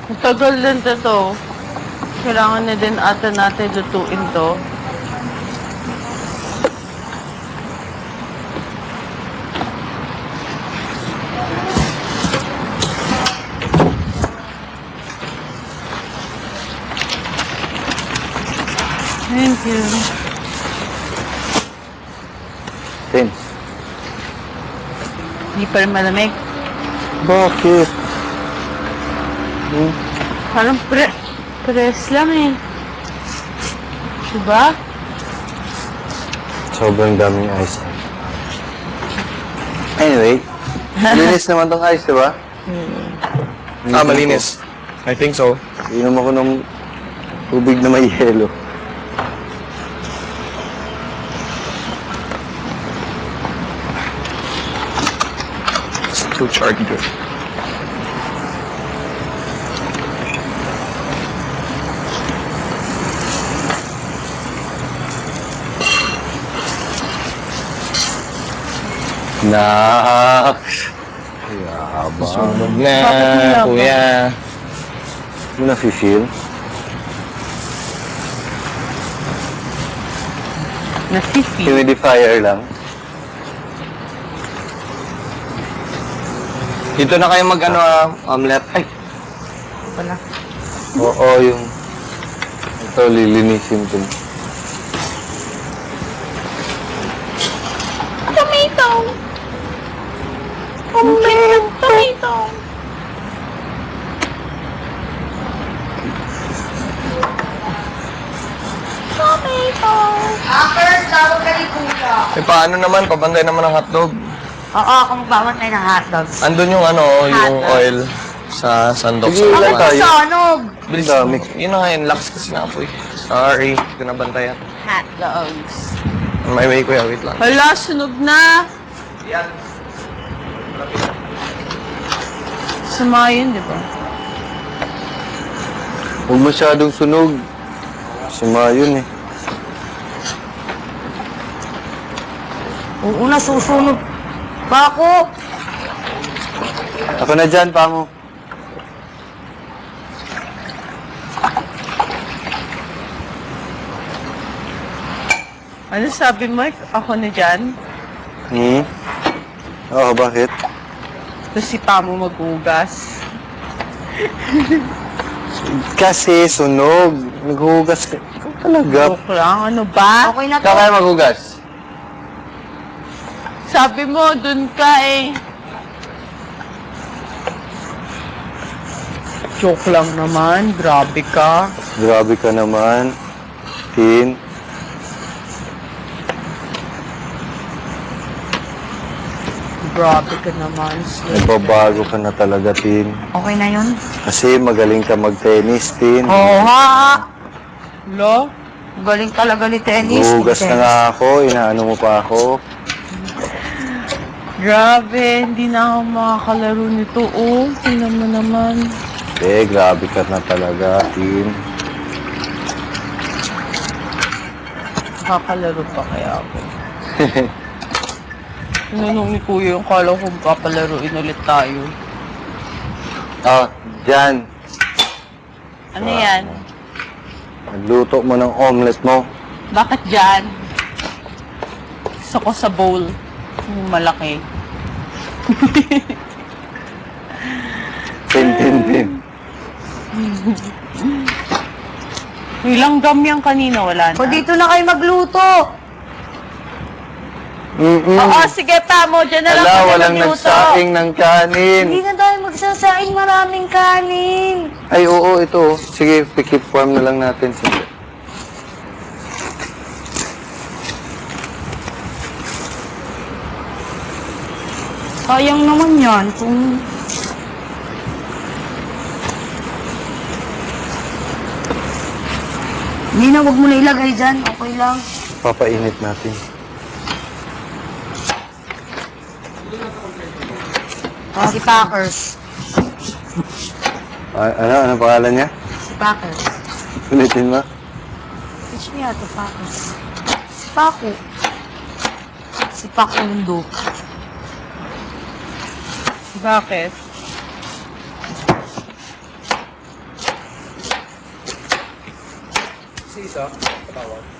Matagal din to. Kailangan na din ata natin lutuin to. Thank you. Tin. Hindi pa rin malamig. Bakit? Parang press lang eh. Diba? Sobrang daming ice. Anyway, malinis naman tong ice, diba? Malinis. I think so. Inom ako ng tubig na may yelo. It's too charged. Naks! Yabang. Sunog Bakit may na, labang? kuya. Mo na-feel? Nasipil. Humidifier lang. Dito na kayo mag-ano, omelette. Ay, Wala. Oo, yung... Ito, lilinisin ko. Tomato! Tomato! Tomato! eh paano naman? Pabantay naman ang hotdog. Oo, ako magbabantay ng hotdogs. Andun yung ano, yung oil sa sandok Sige, sa ilan labas. tayo? Sunog! Bilis Dami. Yun na nga yun, lakas kasi na apoy. Sorry, hindi ko nabantayan. Hotdogs. On my way, kuya, wait lang. Hala, sunog na! Yan. Sama yun, di ba? Huwag masyadong sunog. Sima yun eh. Oo na, susunod. Bako! Ako na dyan, Pamo. Ano sabi mo? Ako na dyan? Oo, bakit? Tapos si Pamo maghugas. Kasi sunog. Naghuhugas ka. Ikaw talaga. Joke lang, ano ba? Okay na to. Ikaw kaya maghugas? Sabi mo, dun ka eh. Joke lang naman, grabe ka. Grabe ka naman. Tin. Grabe ka naman. Nagbabago ka na talaga, Tin. Okay na yun? Kasi magaling ka mag-tennis, Tin. Oo nga. Lo? Galing talaga ni tennis. Huhugas na nga ako. Inaano mo pa ako. Grabe, hindi na ako makakalaro nito. Oh, tingnan mo naman. Grabe ka na talaga, Tin. Makakalaro pa kaya ako. Tinanong ni Kuya yung kala ko papalaruin ulit tayo. Oh, dyan. Ano yan? Nagluto mo ng omelet mo. Bakit dyan? Gusto ko sa bowl. Yung malaki. Tin. Ilang gam yan kanina, wala na. O dito na kayo magluto. Oo, sige pa mo. Diyan na lang Ala, kami walang magluto. nagsaing ng kanin. Hindi na tayo magsasaing maraming kanin. Ay, oo, ito. Sige, pikip farm na lang natin. Sige. Sayang naman yan kung... Hindi na, wag mo na ilagay dyan. Okay lang. Papainit natin. Si Packers. Ano pangalan niya? Si Packers. Ulitin mo. Teach me how to Packers. Si Paco. Si Paco Lundo. Bakit? si isa, tawag.